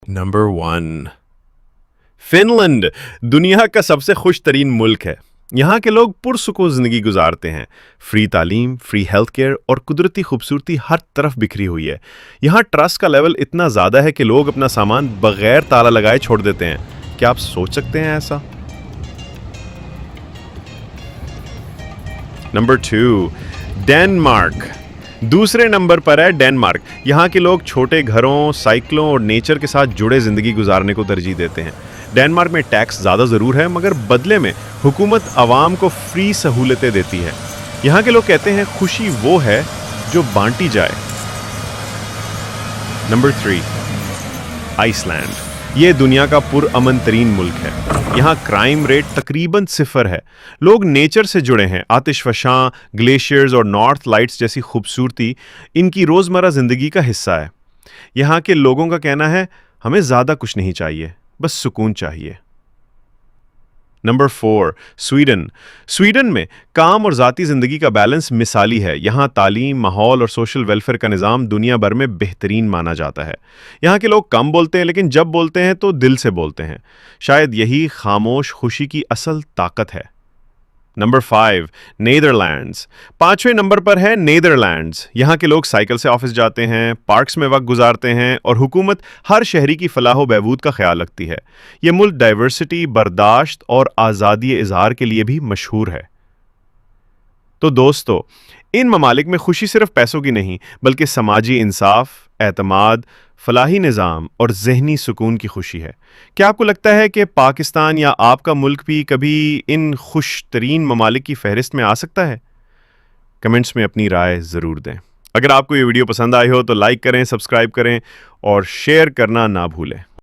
Number 1 fun land دنیا کا سب سے خوش ترین ملک ہے۔ یہاں کے لوگ پرسکون زندگی گزارتے ہیں۔ فری تعلیم، فری ہیلتھ کیئر اور قدرتی خوبصورتی ہر طرف بکھری ہوئی ہے۔ یہاں ٹرسٹ کا لیول اتنا زیادہ ہے کہ لوگ اپنا سامان بغیر تالا لگائے چھوڑ دیتے ہیں۔ کیا آپ سوچ سکتے ہیں ایسا؟ Number 2 Denmark. دوسرے نمبر پر ہے ڈینمارک۔ یہاں کے لوگ چھوٹے گھروں، سائیکلوں اور نیچر کے ساتھ جڑے زندگی گزارنے کو ترجیح دیتے ہیں۔ ڈینمارک میں ٹیکس زیادہ ضرور ہے، مگر بدلے میں حکومت عوام کو فری سہولتیں دیتی ہے۔ یہاں کے لوگ کہتے ہیں خوشی وہ ہے جو بانٹی جائے۔ Number 3 Iceland. یہ دنیا کا پرامن ترین ملک ہے۔ یہاں کرائم ریٹ تقریباً 0 ہے۔ لوگ نیچر سے جڑے ہیں۔ آتش فشاں، گلیشیئرز اور نارتھ لائٹس جیسی خوبصورتی ان کی روزمرہ زندگی کا حصہ ہے۔ یہاں کے لوگوں کا کہنا ہے ہمیں زیادہ کچھ نہیں چاہیے، بس سکون چاہیے۔ Number 4 Sweden. سویڈن میں کام اور ذاتی زندگی کا بیلنس مثالی ہے۔ یہاں تعلیم، ماحول اور سوشل ویلفیئر کا نظام دنیا بھر میں بہترین مانا جاتا ہے۔ یہاں کے لوگ کم بولتے ہیں، لیکن جب بولتے ہیں تو دل سے بولتے ہیں۔ شاید یہی خاموش خوشی کی اصل طاقت ہے۔ Number 5 Netherlands. 5ویں نمبر پر ہے نیدرلینڈز۔ یہاں کے لوگ سائیکل سے آفس جاتے ہیں، پارکس میں وقت گزارتے ہیں اور حکومت ہر شہری کی فلاح و بہبود کا خیال رکھتی ہے۔ یہ ملک ڈائیورسٹی، برداشت اور آزادی اظہار کے لیے بھی مشہور ہے۔ تو دوستو، ان ممالک میں خوشی صرف پیسوں کی نہیں، بلکہ سماجی انصاف، اعتماد، فلاحی نظام اور ذہنی سکون کی خوشی ہے۔ کیا آپ کو لگتا ہے کہ پاکستان یا آپ کا ملک بھی کبھی ان خوش ترین ممالک کی فہرست میں آ سکتا ہے؟ کمنٹس میں اپنی رائے ضرور دیں۔ اگر آپ کو یہ ویڈیو پسند آئی ہو تو لائک کریں، سبسکرائب کریں اور شیئر کرنا نہ بھولیں۔